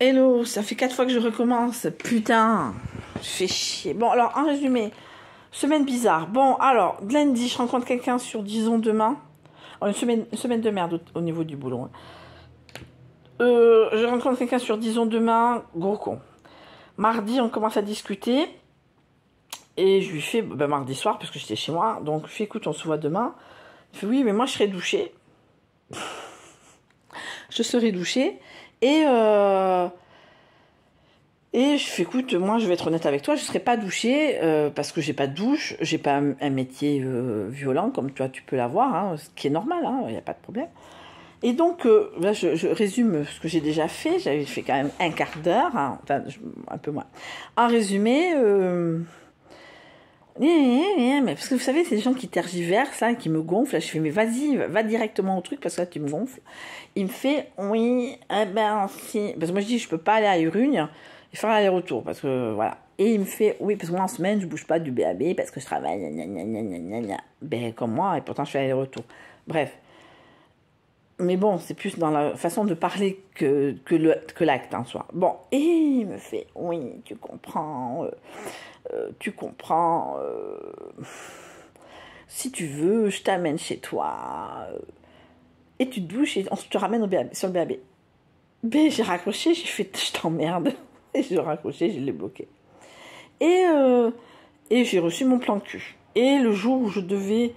Hello, ça fait 4 fois que je recommence. Putain, je fais chier. Bon, alors, en résumé, semaine bizarre. Bon, alors, lundi, je rencontre quelqu'un sur, disons, demain. Oh, une semaine de merde au niveau du boulot. Hein. Je rencontre quelqu'un sur, disons, demain. Gros con. Mardi, on commence à discuter. Et je lui fais, mardi soir, parce que j'étais chez moi. Donc, je fais, écoute, on se voit demain. Il fait, oui, mais moi, je serai douchée. Je serai douchée. Et je fais, écoute, moi, je vais être honnête avec toi, je ne serai pas douchée parce que j'ai pas de douche, j'ai pas un métier violent comme toi, tu peux l'avoir, hein, ce qui est normal, il n'y a pas de problème. Et donc, là, je résume ce que j'ai déjà fait. J'avais fait quand même un quart d'heure, hein, enfin, un peu moins. En résumé, mais parce que vous savez, c'est des gens qui tergiversent, hein, qui me gonflent. Là, je fais, mais vas-y, va directement au truc parce que là, tu me gonfles. Il me fait, oui, si. Parce que moi, je dis, je peux pas aller à Urugne et faire l'aller-retour parce que voilà. Et il me fait, oui, parce que moi, en semaine, je bouge pas du BAB parce que je travaille, ben, comme moi, et pourtant, je fais l'aller-retour. Mais bon, c'est plus dans la façon de parler que l'acte en soi. Bon, et il me fait, oui, tu comprends, si tu veux, je t'amène chez toi, et tu te douches et on te ramène sur le BAB. Ben, j'ai raccroché, j'ai fait, je t'emmerde, et j'ai raccroché, je l'ai bloqué. Et j'ai reçu mon plan cul. Et le jour où je devais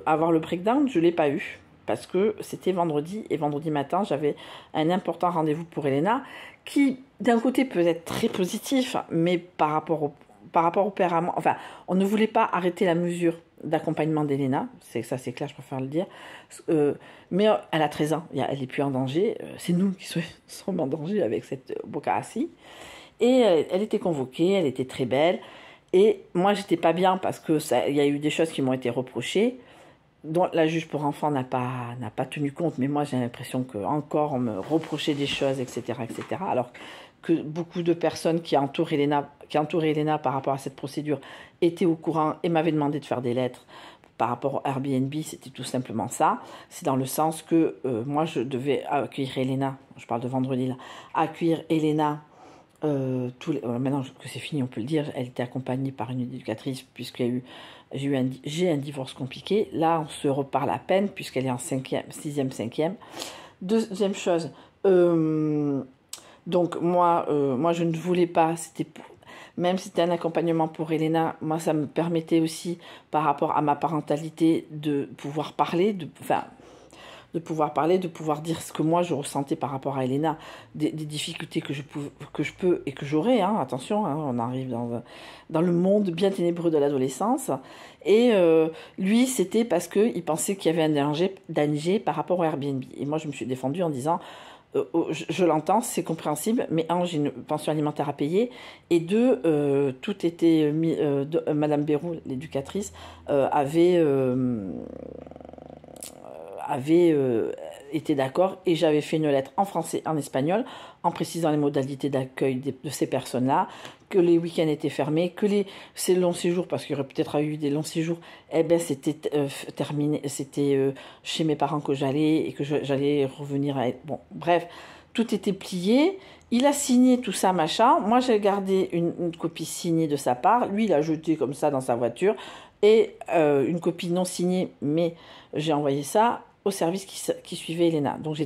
avoir le breakdown, je ne l'ai pas eu. Parce que c'était vendredi, et vendredi matin, j'avais un important rendez-vous pour Elena, qui, d'un côté, peut être très positif, mais par rapport au père à moi, enfin, on ne voulait pas arrêter la mesure d'accompagnement d'Elena, c'est clair, je préfère le dire, mais elle a 13 ans, elle n'est plus en danger, c'est nous qui sommes en danger avec cette Bokassi, et elle était convoquée, elle était très belle, et moi, j'étais pas bien parce que il y a eu des choses qui m'ont été reprochées, dont la juge pour enfants n'a pas tenu compte, mais moi j'ai l'impression qu'encore on me reprochait des choses, etc., alors que beaucoup de personnes qui entourent Elena par rapport à cette procédure étaient au courant et m'avaient demandé de faire des lettres par rapport au Airbnb, c'était tout simplement ça. C'est dans le sens que moi je devais accueillir Elena, je parle de vendredi là, accueillir Elena. Maintenant que c'est fini, on peut le dire, elle était accompagnée par une éducatrice j'ai un divorce compliqué. Là, on se reparle à peine puisqu'elle est en 6e, 5e. Deuxième chose, donc moi, je ne voulais pas, même si c'était un accompagnement pour Elena, moi ça me permettait aussi par rapport à ma parentalité de pouvoir parler, de pouvoir dire ce que moi je ressentais par rapport à Elena, des difficultés que je peux et que j'aurais, hein, attention, hein, on arrive dans le monde bien ténébreux de l'adolescence, et lui c'était parce qu'il pensait qu'il y avait un danger par rapport au Airbnb, et moi je me suis défendue en disant, je l'entends, c'est compréhensible, mais un, j'ai une pension alimentaire à payer, et deux, tout était mis, Madame Bérou, l'éducatrice, avait été d'accord, et j'avais fait une lettre en français, en espagnol, en précisant les modalités d'accueil de ces personnes-là, que les week-ends étaient fermés, que ces longs séjours, parce qu'il y aurait peut-être eu des longs séjours, c'était terminé, c'était chez mes parents que j'allais, et que j'allais revenir bon, bref, tout était plié. Il a signé tout ça, machin. Moi, j'ai gardé une copie signée de sa part. Lui, il a jeté comme ça dans sa voiture. Et une copie non signée, mais j'ai envoyé ça au service qui suivait Elena. Donc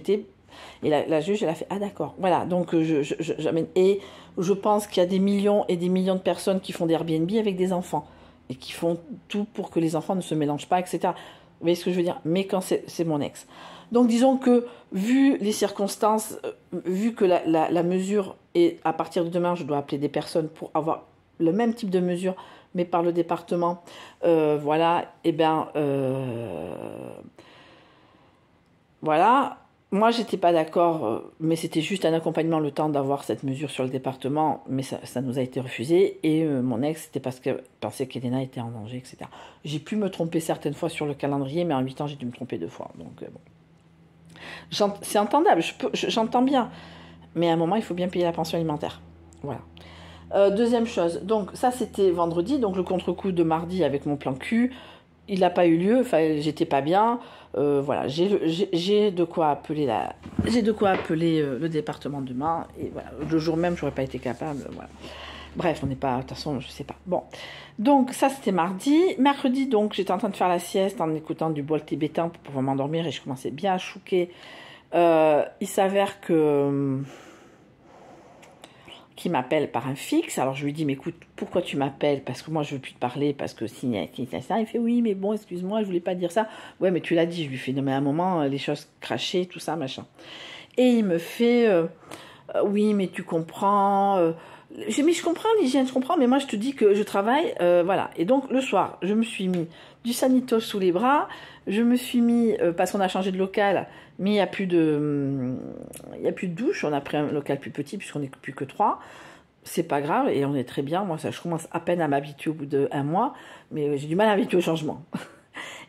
et la juge, elle a fait, ah d'accord, voilà, donc j'amène, et je pense qu'il y a des millions et des millions de personnes qui font des Airbnb avec des enfants, et qui font tout pour que les enfants ne se mélangent pas, etc. Vous voyez ce que je veux dire? Mais quand c'est mon ex. Donc disons que, vu les circonstances, vu que la mesure est, à partir de demain, je dois appeler des personnes pour avoir le même type de mesure, mais par le département, voilà, voilà, moi j'étais pas d'accord, mais c'était juste un accompagnement, le temps d'avoir cette mesure sur le département, mais ça nous a été refusé, et mon ex, c'était parce qu'elle pensait qu'Elena était en danger, etc. J'ai pu me tromper certaines fois sur le calendrier, mais en 8 ans j'ai dû me tromper 2 fois, donc bon. C'est entendable, j'entends bien, mais à un moment il faut bien payer la pension alimentaire, voilà. Deuxième chose, donc ça c'était vendredi, donc le contre-coup de mardi avec mon plan cul, il n'a pas eu lieu, enfin, j'étais pas bien. Voilà, j'ai de quoi appeler le département demain. Et voilà, le jour même, j'aurais pas été capable. Voilà. Bref, on n'est pas, de toute façon, je sais pas. Bon, donc ça c'était mardi. Mercredi, donc j'étais en train de faire la sieste en écoutant du bol tibétain pour pouvoir m'endormir et je commençais bien à chouquer. Il s'avère que qui m'appelle par un fixe. Alors je lui dis, mais écoute, pourquoi tu m'appelles? Parce que moi je veux plus te parler, parce que si ça, il fait oui, mais bon, excuse-moi, je voulais pas dire ça. Ouais, mais tu l'as dit. Je lui fais, non, mais à un moment, les choses crachées, tout ça, machin. Et il me fait, oui, mais tu comprends. J'ai mis, je comprends l'hygiène, je comprends, mais moi je te dis que je travaille, voilà. Et donc le soir, je me suis mis du Sanitosh sous les bras, je me suis mis, parce qu'on a changé de local, mais il n'y a plus de douche, on a pris un local plus petit puisqu'on n'est plus que 3. C'est pas grave et on est très bien. Moi, ça, je commence à peine à m'habituer au bout d'1 mois, mais j'ai du mal à m'habituer au changement.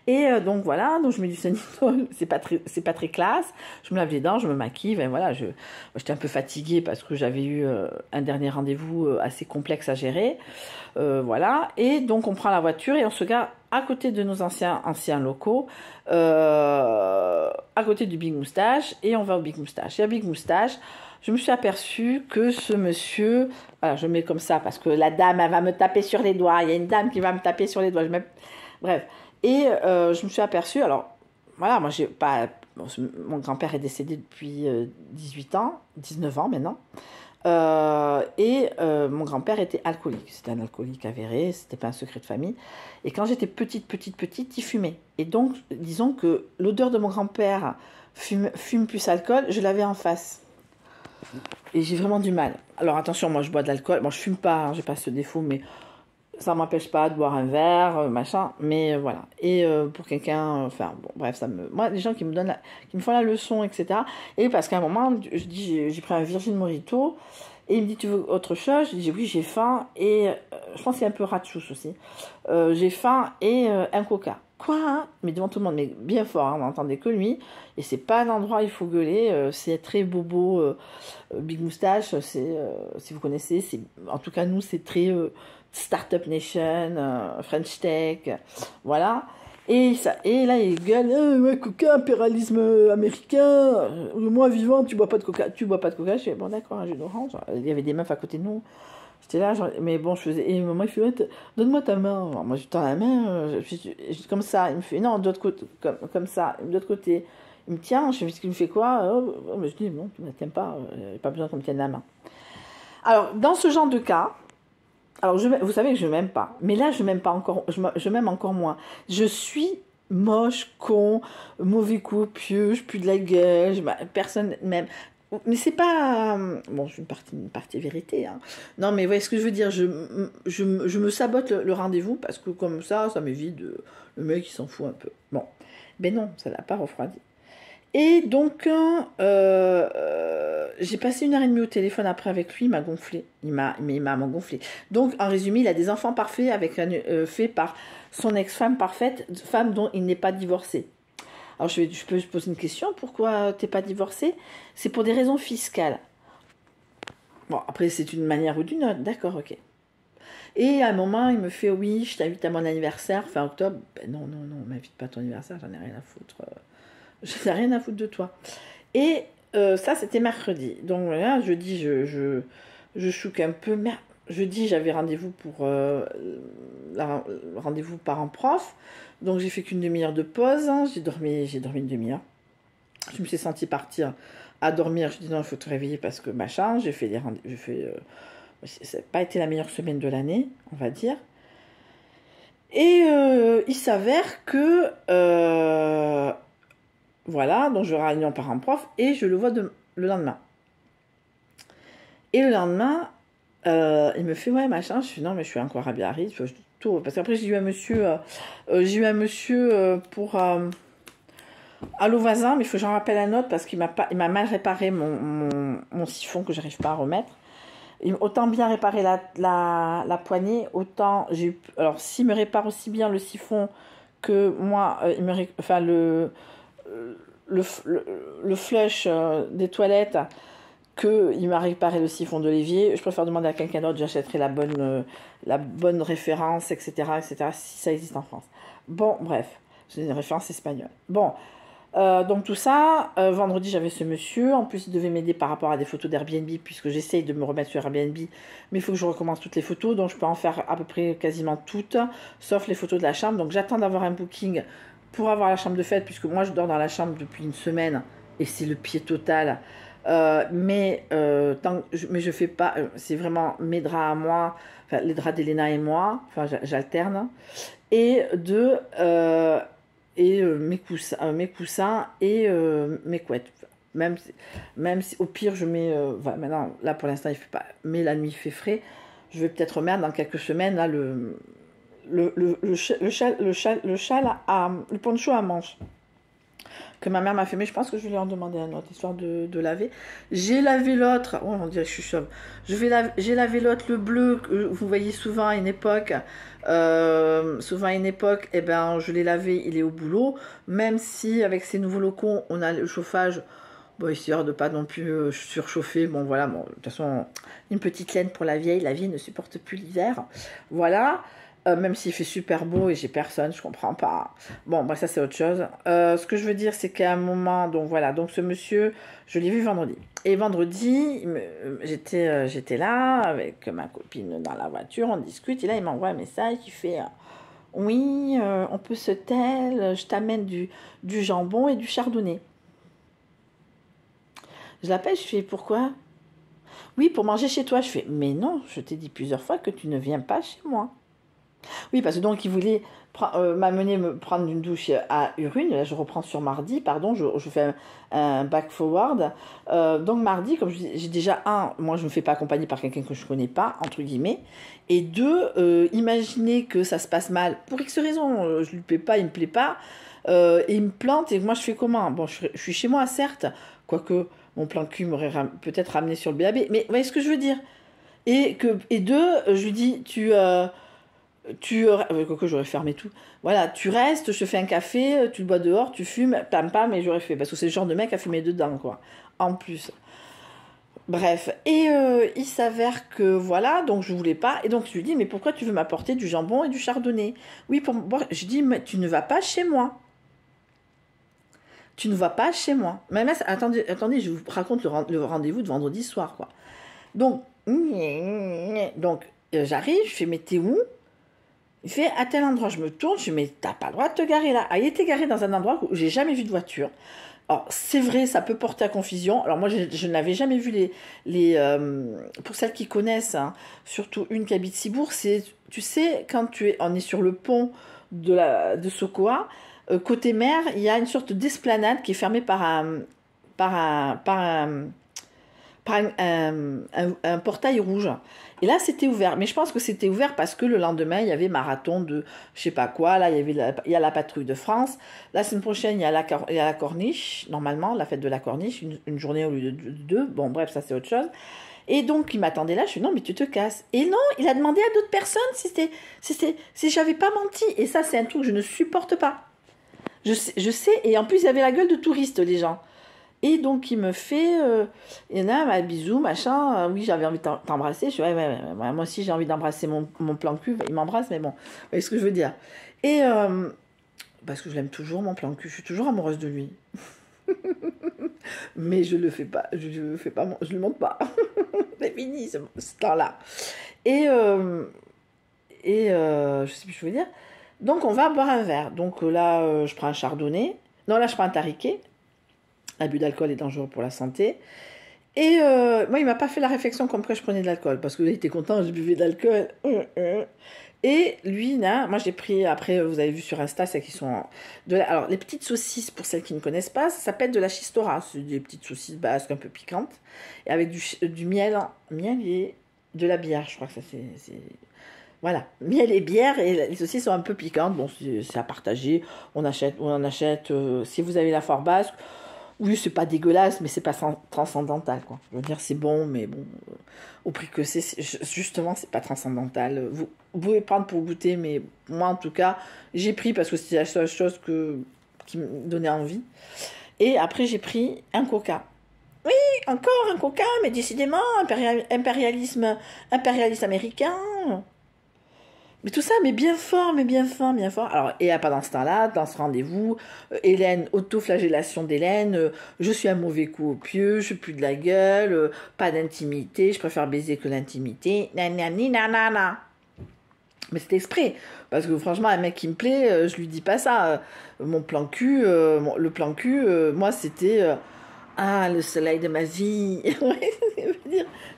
Et donc voilà, donc je mets du Sanitol, c'est pas très classe. Je me lave les dents, je me maquille, ben voilà, j'étais un peu fatiguée parce que j'avais eu un dernier rendez-vous assez complexe à gérer, voilà. Et donc on prend la voiture et on se gare à côté de nos anciens locaux, à côté du Big Moustache, et on va au Big Moustache. Et à Big Moustache, je me suis aperçue que ce monsieur, voilà, je mets comme ça parce que la dame, elle va me taper sur les doigts. Il y a une dame qui va me taper sur les doigts. Bref. Et je me suis aperçue, alors voilà, moi j'ai pas. Mon grand-père est décédé depuis 18 ans, 19 ans maintenant. Mon grand-père était alcoolique. C'était un alcoolique avéré, c'était pas un secret de famille. Et quand j'étais petite, il fumait. Et donc, disons que l'odeur de mon grand-père fume plus alcool, je l'avais en face. Et j'ai vraiment du mal. Alors attention, moi je bois de l'alcool. Bon, je fume pas, hein, j'ai pas ce défaut, mais ça m'empêche pas de boire un verre, machin. Mais voilà. Et pour quelqu'un, enfin bon, bref, moi, les gens qui me font la leçon, etc. Et parce qu'à un moment, je dis, j'ai pris un Virgin Mojito. Et il me dit, tu veux autre chose? Je dis, oui, j'ai faim. Et je pense qu'il y a un peu ratchouche aussi. J'ai faim et un coca. Quoi, hein? Mais devant tout le monde, mais bien fort, hein, on n'entendait que lui. Et c'est pas un endroit où il faut gueuler. C'est très bobo, Big Moustache. Si vous connaissez, en tout cas nous, c'est très Startup Nation, French Tech, voilà. Et là, il gueule, ouais, coca, impérialisme américain, moi vivant, tu bois pas de coca. Je fais, bon d'accord, un jus d'orange. Il y avait des meufs à côté de nous. J'étais là, mais bon, je faisais. Et maman, il fait, ouais, donne-moi ta main. Alors, moi, je tends la main, comme ça. Il me fait, non, d'autre côté, comme ça, de l'autre côté. Il me tient, je fais, ce qu'il me fait quoi? Mais je dis, non, tu ne tiens pas, il n'y a pas besoin qu'on me tienne la main. Alors, dans ce genre de cas, alors vous savez que je m'aime pas, mais là, je m'aime pas encore, je m'aime encore moins. Je suis moche, con, mauvais coup, pieux, je pue de la gueule, personne m'aime. Mais c'est pas... Bon, c'est une partie vérité. Hein. Non, mais vous voyez ce que je veux dire. Je me sabote le rendez-vous parce que comme ça m'évite le mec, il s'en fout un peu. Bon. Ben non, ça l'a pas refroidi. Et donc, j'ai passé 1h30 au téléphone après avec lui, il m'a gonflé. Il m'a gonflé. Donc, en résumé, il a des enfants parfaits faits par son ex-femme parfaite, femme dont il n'est pas divorcé. Alors, je peux poser une question, pourquoi t'es pas divorcé? C'est pour des raisons fiscales. Bon, après, c'est une manière ou d'une autre, d'accord, ok. Et à un moment, il me fait, oui, je t'invite à mon anniversaire, fin octobre. Ben non, m'invite pas à ton anniversaire, j'en ai rien à foutre. Je n'ai rien à foutre de toi. Et ça, c'était mercredi. Donc là, jeudi, je chouque un peu. Jeudi, j'avais rendez-vous pour rendez-vous parent-prof. Donc j'ai fait qu'une demi-heure de pause. Hein. J'ai dormi une demi-heure. Je me suis sentie partir à dormir. Je dis non, il faut te réveiller parce que machin. J'ai fait des rendez-vous. Ça n'a pas été la meilleure semaine de l'année, on va dire. Et il s'avère que voilà, donc je réunion parent-prof et je le vois le lendemain. Et le lendemain, il me fait ouais machin. Je suis non mais je suis encore à Biarritz. Parce qu'après j'ai eu un monsieur, pour Allo Voisin, mais il faut que j'en rappelle un autre parce qu'il m'a mal réparé mon siphon que j'arrive pas à remettre. Autant bien réparer la poignée, autant j'ai. Alors s'il me répare aussi bien le siphon que moi, le flush des toilettes, qu'il m'a réparé le siphon de l'évier. Je préfère demander à quelqu'un d'autre, j'achèterai la bonne référence, etc., si ça existe en France. Bon, bref, c'est une référence espagnole. Bon, donc tout ça, vendredi j'avais ce monsieur, en plus il devait m'aider par rapport à des photos d'Airbnb, puisque j'essaye de me remettre sur Airbnb, mais il faut que je recommence toutes les photos, donc je peux en faire à peu près quasiment toutes, sauf les photos de la chambre. Donc j'attends d'avoir un booking pour avoir la chambre de fête, puisque moi je dors dans la chambre depuis une semaine, et c'est le pied total. Mais je fais pas, c'est vraiment mes draps à moi, enfin, les draps d'Elena et moi, enfin j'alterne, et mes coussins et mes couettes. Même si au pire je mets, maintenant là pour l'instant il fait pas, mais la nuit il fait frais, je vais peut-être remettre dans quelques semaines là le poncho à manches que ma mère m'a fait, mais je pense que je vais lui en demander un autre, histoire de laver. J'ai lavé l'autre, oh on dirait que je suis chauve, j'ai lavé l'autre, le bleu, que vous voyez souvent à une époque, eh ben, je l'ai lavé, il est au boulot, même si avec ces nouveaux locaux, on a le chauffage, bon, histoire de pas non plus surchauffer, bon voilà, bon, de toute façon, une petite laine pour la vieille ne supporte plus l'hiver, voilà. Même s'il fait super beau et j'ai personne, je comprends pas. Bon, bah ça c'est autre chose. Ce que je veux dire, c'est qu'à un moment, donc voilà, donc ce monsieur, je l'ai vu vendredi. Et vendredi, j'étais là avec ma copine dans la voiture, on discute, et là il m'envoie un message qui fait oui, on peut se taire, je t'amène du jambon et du chardonnay. Je l'appelle, je fais pourquoi? Oui, pour manger chez toi. Je fais mais non, je t'ai dit plusieurs fois que tu ne viens pas chez moi. Oui, parce que donc il voulait m'amener me prendre une douche à Urune. Là, je reprends sur mardi, pardon, je fais un back forward. Donc mardi, comme j'ai déjà moi je ne me fais pas accompagner par quelqu'un que je ne connais pas, entre guillemets. Et deux, imaginez que ça se passe mal, pour X raisons, je ne lui plais pas, il ne me plaît pas, et il me plante, et moi je fais comment? Bon, je suis chez moi, certes, quoique mon plan de cul m'aurait peut-être ramené sur le BAB, mais vous voyez ce que je veux dire? Et deux, je lui dis, que j'aurais fermé tout. Voilà, tu restes, je te fais un café, tu le bois dehors, tu fumes, pam, et j'aurais fait. Parce que c'est le genre de mec à fumer dedans, quoi. En plus. Bref. Et il s'avère que, voilà, donc je voulais pas. Et donc je lui dis, mais pourquoi tu veux m'apporter du jambon et du chardonnay? Oui, pour moi, je dis, mais tu ne vas pas chez moi. Tu ne vas pas chez moi. Mais attendez, je vous raconte le rendez-vous de vendredi soir, quoi. Donc, j'arrive, je fais, mais t'es où? Il fait à tel endroit, je me tourne, je dis mais t'as pas le droit de te garer là. Ah, il était garé dans un endroit où j'ai jamais vu de voiture. Alors c'est vrai, ça peut porter à confusion. Alors moi je n'avais jamais vu pour celles qui connaissent, hein, surtout une qui habite Cibourg, c'est tu sais quand on est sur le pont de Sokoa, côté mer, il y a une sorte d'esplanade qui est fermée par un portail rouge. Et là, c'était ouvert. Mais je pense que c'était ouvert parce que le lendemain, il y avait marathon de je sais pas quoi. Là, il y a la patrouille de France. La semaine prochaine, il y a la corniche, normalement, la fête de la corniche, une journée au lieu de deux. Bon, bref, ça, c'est autre chose. Et donc, il m'attendait là. Je suis non, mais tu te casses. Et non, il a demandé à d'autres personnes si j'avais pas menti. Et ça, c'est un truc que je ne supporte pas. Je sais. Et en plus, ils avaient la gueule de touristes, les gens. Et donc, il me fait, il y en a un bisou, machin, oui, j'avais envie de t'embrasser. Je suis, ouais, moi aussi, j'ai envie d'embrasser mon plan de cul. Il m'embrasse, mais bon, vous voyez ce que je veux dire. Et, parce que je l'aime toujours, mon plan de cul, je suis toujours amoureuse de lui. Mais je le fais pas, je le montre pas. C'est fini, ce temps-là. Et je sais plus ce que je veux dire. Donc, on va boire un verre. Donc là, je prends un chardonnay. Non, là, je prends un tariquet. L'abus d'alcool est dangereux pour la santé. Et moi, il m'a pas fait la réflexion comme quoi je prenais de l'alcool. Parce qu'il était content, je buvais de l'alcool. Et lui, là, moi j'ai pris, après, vous avez vu sur Insta, c'est qu'ils sont... Alors, les petites saucisses, pour celles qui ne connaissent pas, ça s'appelle de la chistora. C'est des petites saucisses basques un peu piquantes. Et avec du miel et de la bière, je crois que ça c'est... Voilà, miel et bière, et les saucisses sont un peu piquantes. Bon, c'est à partager. On en achète, si vous avez la Fort Basque. Oui, c'est pas dégueulasse, mais c'est pas transcendantal, quoi. Je veux dire, c'est bon, mais bon, au prix que c'est, justement, c'est pas transcendantal. Vous pouvez prendre pour goûter, mais moi, en tout cas, j'ai pris parce que c'était la seule chose qui me donnait envie. Et après, j'ai pris un coca. Oui, encore un coquin, mais décidément, impérialisme américain. Mais tout ça, mais bien fort, mais bien fort, bien fort. Alors, et pendant ce temps-là, dans ce rendez-vous, Hélène, autoflagellation d'Hélène, je suis un mauvais coup au pieu, je pue de la gueule, pas d'intimité, je préfère baiser que l'intimité, nanani nanana. Mais c'est exprès, parce que franchement, un mec qui me plaît, je lui dis pas ça. Mon plan cul, le plan cul, moi, c'était... ah, le soleil de ma vie.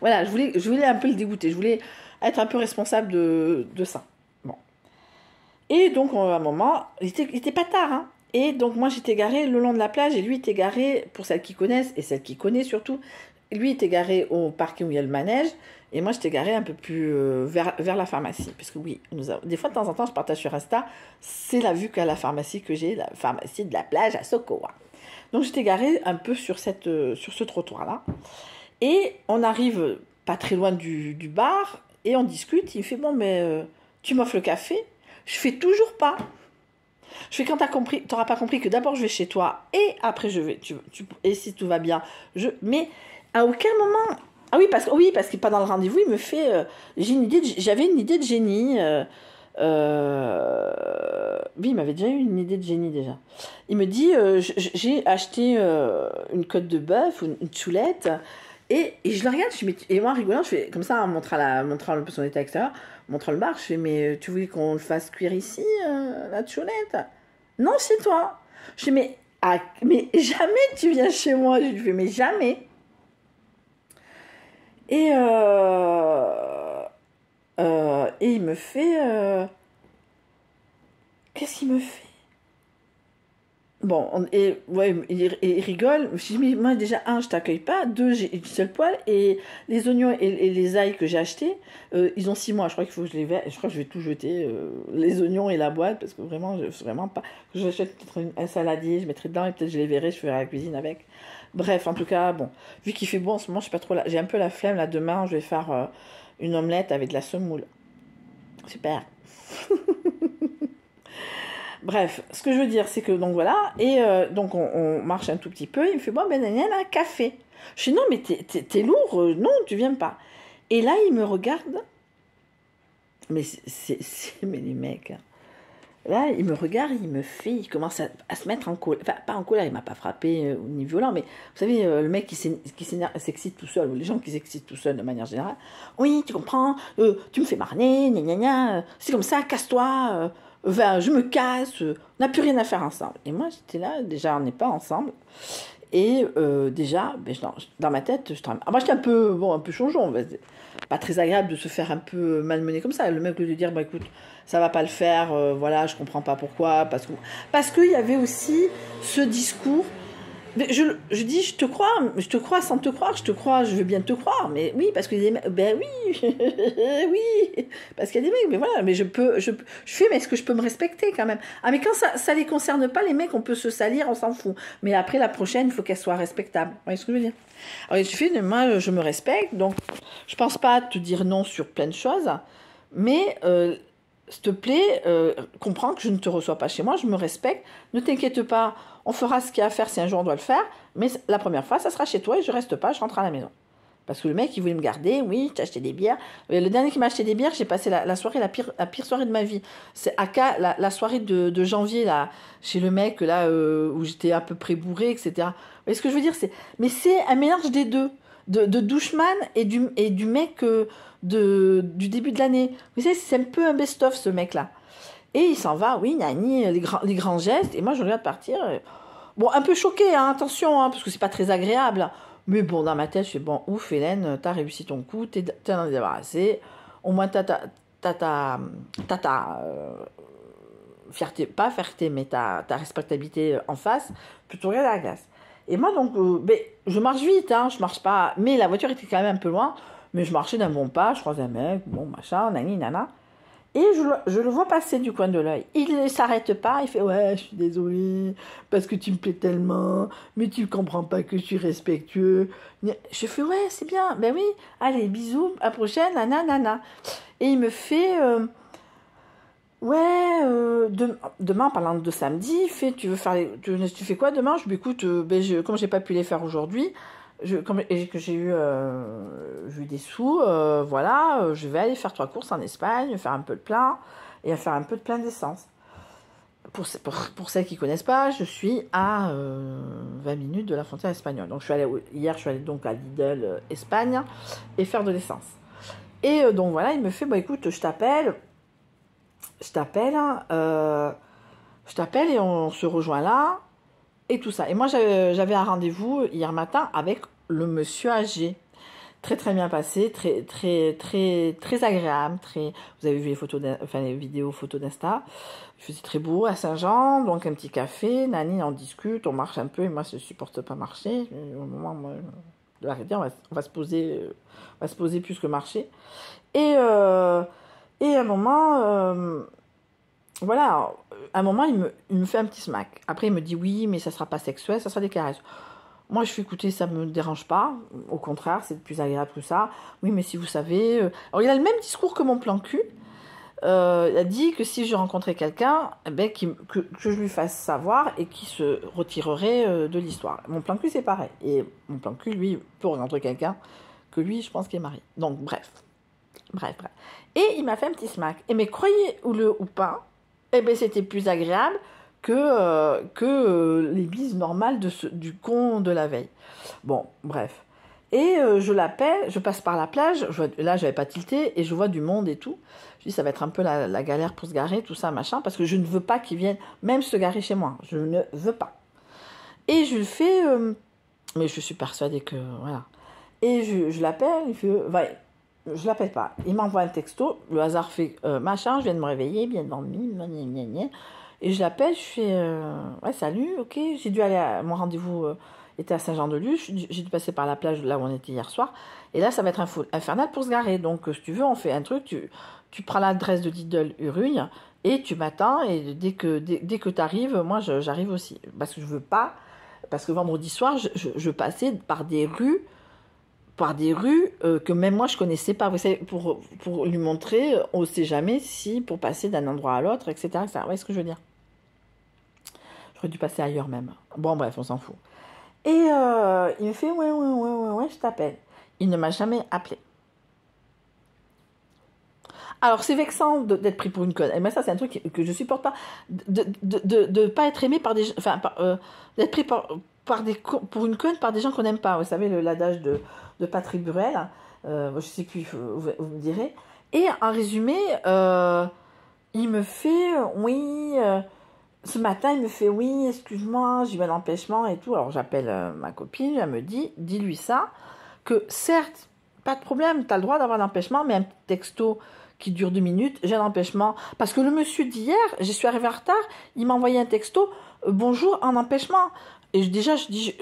Voilà, je voulais un peu le dégoûter, je voulais être un peu responsable de ça. Bon. Et donc, à un moment, il était pas tard, hein. Et donc, moi, j'étais garée le long de la plage, et lui était garé, pour celles qui connaissent, et celles qui connaissent surtout, lui était garé au parking où il y a le manège, et moi, j'étais garée un peu plus vers la pharmacie. Parce que oui, des fois, de temps en temps, je partage sur Insta, c'est la vue qu'à la pharmacie que j'ai, la pharmacie de la plage à Sokoa. Donc, j'étais garée un peu sur ce trottoir-là. Et on arrive pas très loin du bar, et on discute. Il me fait, bon, mais tu m'offres le café? Je fais toujours pas. Je fais, quand t'auras pas compris que d'abord je vais chez toi, et après je vais, et si tout va bien, mais à aucun moment... Ah oui, parce que pendant le rendez-vous, il me fait, j'avais une idée de génie, oui, il m'avait déjà eu une idée de génie déjà. Il me dit, j'ai acheté une côte de bœuf, une choulette, et je le regarde, et moi en rigolant, je fais comme ça, en montrant un peu son état extérieur, montrant le bar, je fais, mais tu voulais qu'on le fasse cuire ici, la choulette? Non, c'est toi. Je fais, mais jamais tu viens chez moi. Je lui fais, mais jamais. Et il me fait... qu'est-ce qu'il me fait? Bon, ouais, il rigole. Je dis, mais moi déjà, un, je t'accueille pas. Deux, j'ai une seule poêle. Et les oignons et les ails que j'ai achetés, ils ont 6 mois. Je crois qu'il faut que je crois que je vais tout jeter. Les oignons et la boîte, parce que vraiment, pas... J'achète peut-être un saladier, je mettrai dedans et peut-être je les verrai, je ferai la cuisine avec. Bref, en tout cas, bon. Vu qu'il fait beau en ce moment, je sais pas trop là. J'ai un peu la flemme. Là, demain, je vais faire une omelette avec de la semoule. Super. Bref, ce que je veux dire, c'est que donc voilà, et donc on marche un tout petit peu, il me fait, bon, ben, il y a un café. Je dis, non, mais t'es lourd, non, tu viens pas. Et là, il me regarde, mais mais les mecs, hein. Là, il me regarde, il commence à se mettre en colère, enfin, pas en colère, il m'a pas frappé ni violent, mais vous savez, le mec qui s'excite tout seul, ou les gens qui s'excitent tout seuls de manière générale, oui, tu comprends, tu me fais marrer, gna gna gna, c'est comme ça, casse-toi, je me casse, on n'a plus rien à faire ensemble. Et moi, j'étais là, déjà, on n'est pas ensemble. Et déjà, ben, dans ma tête, moi j'étais un peu chonchon. Pas très agréable de se faire un peu malmener comme ça. Le mec lui dire, bah écoute, ça va pas le faire, voilà, je comprends pas pourquoi. Parce qu'il y avait aussi ce discours. Je dis, je te crois sans te croire, je veux bien te croire, mais oui, parce qu'il y a des mecs, ben oui, oui, parce qu'il y a des mecs, mais voilà, mais je fais, mais est-ce que je peux me respecter quand même? Ah, mais quand ça les concerne pas, les mecs, on peut se salir, on s'en fout. Mais après, la prochaine, il faut qu'elle soit respectable. Vous voyez ce que je veux dire? Alors, je fais, moi, je me respecte, donc je pense pas te dire non sur plein de choses, mais s'il te plaît, comprends que je ne te reçois pas chez moi, je me respecte, ne t'inquiète pas, on fera ce qu'il y a à faire si un jour on doit le faire, mais la première fois, ça sera chez toi et je reste pas, je rentre à la maison. Parce que le mec, il voulait me garder, oui, j'ai acheté des bières. Le dernier qui m'a acheté des bières, j'ai passé la soirée, la pire soirée de ma vie. C'est la soirée de janvier, là, chez le mec, là, où j'étais à peu près bourrée, etc. Vous voyez ce que je veux dire? Mais c'est un mélange des deux, de doucheman et du mec du début de l'année. Vous savez, c'est un peu un best-of, ce mec-là. Et il s'en va, oui, gna, les grands gestes, et moi, je regarde partir. Bon, un peu choquée, hein, attention, hein, parce que c'est pas très agréable. Mais bon, dans ma tête, je fais, bon, ouf, Hélène, t'as réussi ton coup, t'es débarrassée. Au moins, t'as ta fierté, pas fierté, mais ta respectabilité en face, plutôt regarder la glace. Et moi, donc, je marche vite, hein, je marche pas, mais la voiture était quand même un peu loin, mais je marchais d'un bon pas, je croise un mec, bon, machin, nani, nana. Et je le vois passer du coin de l'œil. Il ne s'arrête pas, il fait, ouais, je suis désolée, parce que tu me plais tellement, mais tu ne comprends pas que je suis respectueux. Je fais, ouais, c'est bien, ben oui, allez, bisous, à la prochaine, nana. Et il me fait, ouais, demain, en parlant de samedi, il fait, tu fais quoi demain? Je lui dis, écoute, comme j'ai pas pu les faire aujourd'hui, et que j'ai eu des sous, voilà, je vais aller faire 3 courses en Espagne, faire un peu de plein, et faire un peu de plein d'essence. Pour celles qui ne connaissent pas, je suis à 20 minutes de la frontière espagnole. Donc hier, je suis allée donc à Lidl, Espagne, et faire de l'essence. Et donc voilà, il me fait, bah écoute, je t'appelle et on se rejoint là, et tout ça. Et moi, j'avais un rendez-vous hier matin avec le monsieur âgé. Très très bien passé, très agréable. Vous avez vu les vidéos photos d'Insta. Il faisait très beau à Saint-Jean, donc un petit café, Nani, on discute, on marche un peu, et moi je ne supporte pas marcher. Au moment de l'arrêter, on va se poser plus que marcher. Et à un moment, voilà, à un moment il me fait un petit smack. Après il me dit oui, mais ça sera pas sexuel, ça sera des caresses. Moi, je fais écouter, ça me dérange pas. Au contraire, c'est plus agréable que ça. Oui, mais si vous savez... Alors, il a le même discours que mon plan cul. Il a dit que si je rencontrais quelqu'un, eh ben, que je lui fasse savoir et qu'il se retirerait de l'histoire. Mon plan cul, c'est pareil. Et mon plan cul, lui, peut rencontrer quelqu'un que lui, je pense qu'il est marié. Donc, bref. Et il m'a fait un petit smack. Et mais croyez-le ou pas, eh ben, c'était plus agréable que les bises normales du con de la veille. Bon, bref. Et je l'appelle, je passe par la plage, là j'avais pas tilté, et je vois du monde et tout. Je dis ça va être un peu la galère pour se garer, tout ça, machin, parce que je ne veux pas qu'ils viennent même se garer chez moi. Je ne veux pas. Et je le fais, mais je suis persuadée que, voilà. Et je l'appelle, il fait, je l'appelle pas. Il m'envoie un texto, le hasard fait, machin, je viens de me réveiller, bien dormi, et je l'appelle, je fais ouais, salut, ok, j'ai dû aller à mon rendez-vous, était à Saint-Jean-de-Luz, j'ai dû passer par la plage là où on était hier soir, et là ça va être infernal pour se garer. Donc si tu veux, on fait un truc, tu prends l'adresse de Lidl Urugne et tu m'attends, et dès que tu arrives, moi j'arrive aussi. Parce que je veux pas, parce que vendredi soir, je passais par des rues que même moi je connaissais pas. Vous savez, pour lui montrer, on sait jamais si pour passer d'un endroit à l'autre, etc. Vous voyez ce que je veux dire? J'aurais dû passer ailleurs même. Bon bref, on s'en fout. Et il me fait ouais, je t'appelle. Il ne m'a jamais appelé. Alors c'est vexant d'être pris pour une conne. Et moi ça c'est un truc que je supporte pas. De pas être aimé par des gens, enfin d'être pris pour une conne par des gens qu'on n'aime pas. Vous savez l'adage de Patrick Bruel. Je sais plus, vous me direz. Et en résumé, il me fait oui. Ce matin, il me fait oui, excuse-moi, j'ai eu un empêchement et tout. Alors j'appelle ma copine, elle me dit, dis-lui ça, que certes, pas de problème, tu as le droit d'avoir un empêchement, mais un petit texto qui dure 2 minutes, j'ai un empêchement. Parce que le monsieur d'hier, j'y suis arrivée en retard, il m'a envoyé un texto, bonjour, un empêchement. Et déjà, je dis,